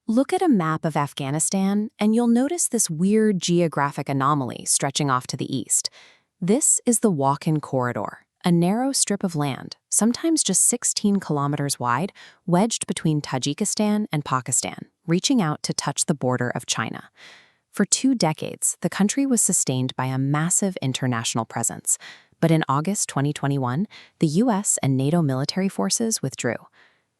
Look at a map of Afghanistan, and you'll notice this weird geographic anomaly stretching off to the east. This is the Wakhan Corridor, a narrow strip of land, sometimes just 16 kilometers wide, wedged between Tajikistan and Pakistan, reaching out to touch the border of China. For 2 decades, the country was sustained by a massive international presence. But in August 2021, the US and NATO military forces withdrew.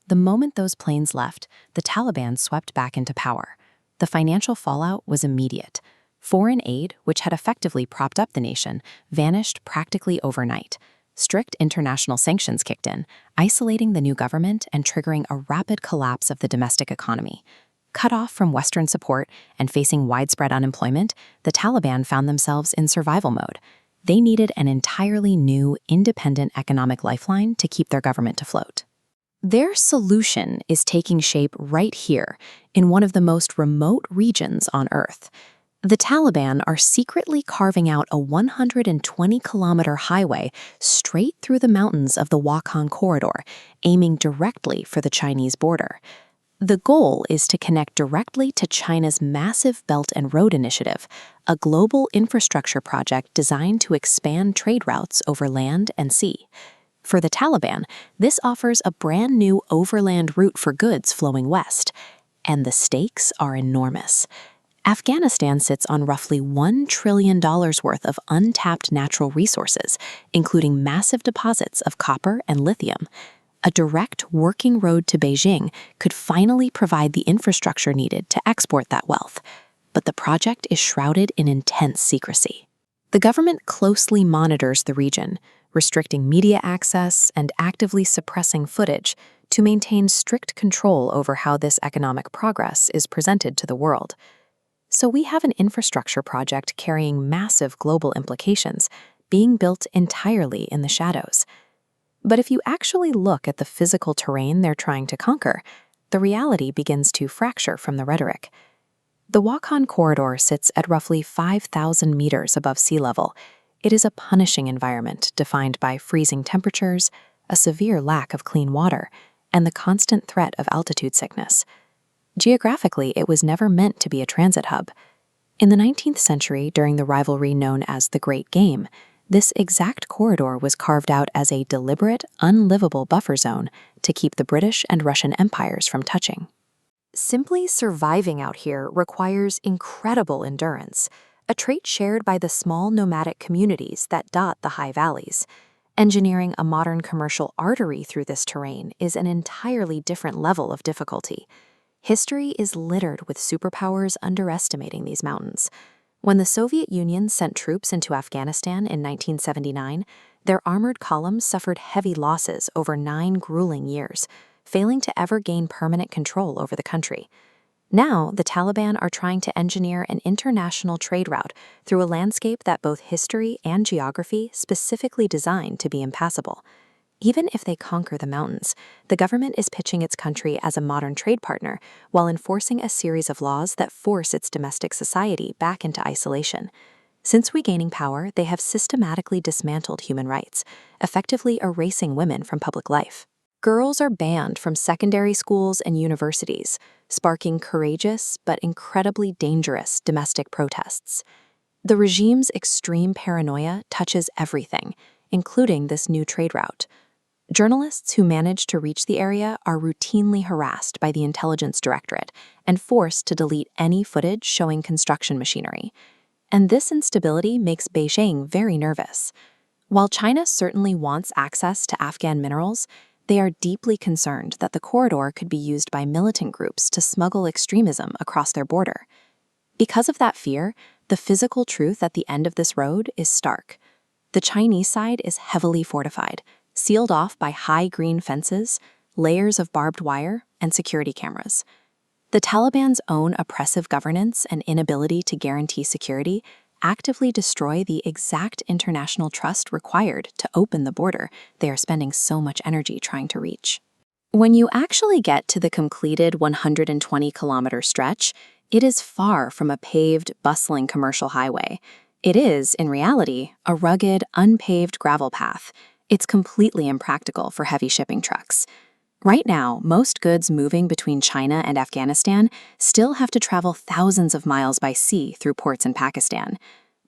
The moment those planes left, the Taliban swept back into power. The financial fallout was immediate. Foreign aid, which had effectively propped up the nation, vanished practically overnight. Strict international sanctions kicked in, isolating the new government and triggering a rapid collapse of the domestic economy. Cut off from Western support and facing widespread unemployment, the Taliban found themselves in survival mode. They needed an entirely new, independent economic lifeline to keep their government afloat. Their solution is taking shape right here, in one of the most remote regions on Earth. The Taliban are secretly carving out a 120-kilometer highway straight through the mountains of the Wakhan Corridor, aiming directly for the Chinese border. The goal is to connect directly to China's massive Belt and Road Initiative, a global infrastructure project designed to expand trade routes over land and sea. For the Taliban, this offers a brand new overland route for goods flowing west. And the stakes are enormous. Afghanistan sits on roughly $1 trillion worth of untapped natural resources, including massive deposits of copper and lithium. A direct working road to Beijing could finally provide the infrastructure needed to export that wealth. But the project is shrouded in intense secrecy. The government closely monitors the region, restricting media access and actively suppressing footage to maintain strict control over how this economic progress is presented to the world. So we have an infrastructure project carrying massive global implications, being built entirely in the shadows. But if you actually look at the physical terrain they're trying to conquer, the reality begins to fracture from the rhetoric. The Wakhan Corridor sits at roughly 5,000 meters above sea level. It is a punishing environment defined by freezing temperatures, a severe lack of clean water, and the constant threat of altitude sickness. Geographically, it was never meant to be a transit hub. In the 19th century, during the rivalry known as the Great Game, this exact corridor was carved out as a deliberate, unlivable buffer zone to keep the British and Russian empires from touching. Simply surviving out here requires incredible endurance, a trait shared by the small nomadic communities that dot the high valleys. Engineering a modern commercial artery through this terrain is an entirely different level of difficulty. History is littered with superpowers underestimating these mountains. When the Soviet Union sent troops into Afghanistan in 1979, their armored columns suffered heavy losses over 9 grueling years, failing to ever gain permanent control over the country. Now, the Taliban are trying to engineer an international trade route through a landscape that both history and geography specifically designed to be impassable. Even if they conquer the mountains, the government is pitching its country as a modern trade partner while enforcing a series of laws that force its domestic society back into isolation. Since regaining power, they have systematically dismantled human rights, effectively erasing women from public life. Girls are banned from secondary schools and universities, sparking courageous but incredibly dangerous domestic protests. The regime's extreme paranoia touches everything, including this new trade route. Journalists who manage to reach the area are routinely harassed by the Intelligence Directorate and forced to delete any footage showing construction machinery. And this instability makes Beijing very nervous. While China certainly wants access to Afghan minerals, they are deeply concerned that the corridor could be used by militant groups to smuggle extremism across their border. Because of that fear, the physical truth at the end of this road is stark. The Chinese side is heavily fortified, sealed off by high green fences, layers of barbed wire, and security cameras. The Taliban's own oppressive governance and inability to guarantee security actively destroy the exact international trust required to open the border they are spending so much energy trying to reach. When you actually get to the completed 120-kilometer stretch, it is far from a paved, bustling commercial highway. It is, in reality, a rugged, unpaved gravel path. It's completely impractical for heavy shipping trucks. Right now, most goods moving between China and Afghanistan still have to travel thousands of miles by sea through ports in Pakistan.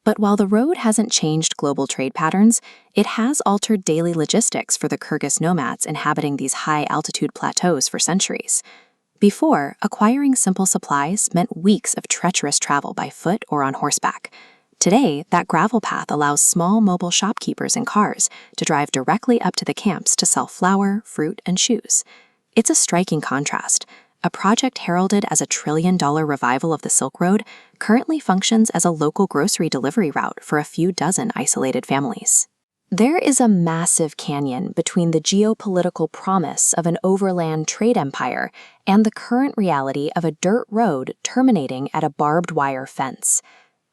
But while the road hasn't changed global trade patterns, it has altered daily logistics for the Kyrgyz nomads inhabiting these high-altitude plateaus for centuries. Before, acquiring simple supplies meant weeks of treacherous travel by foot or on horseback. Today, that gravel path allows small mobile shopkeepers and cars to drive directly up to the camps to sell flour, fruit, and shoes. It's a striking contrast. A project heralded as a trillion-dollar revival of the Silk Road currently functions as a local grocery delivery route for a few dozen isolated families. There is a massive canyon between the geopolitical promise of an overland trade empire and the current reality of a dirt road terminating at a barbed wire fence.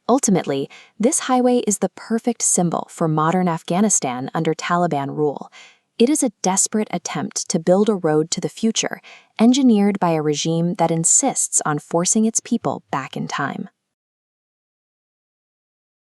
Ultimately, this highway is the perfect symbol for modern Afghanistan under Taliban rule. It is a desperate attempt to build a road to the future, engineered by a regime that insists on forcing its people back in time.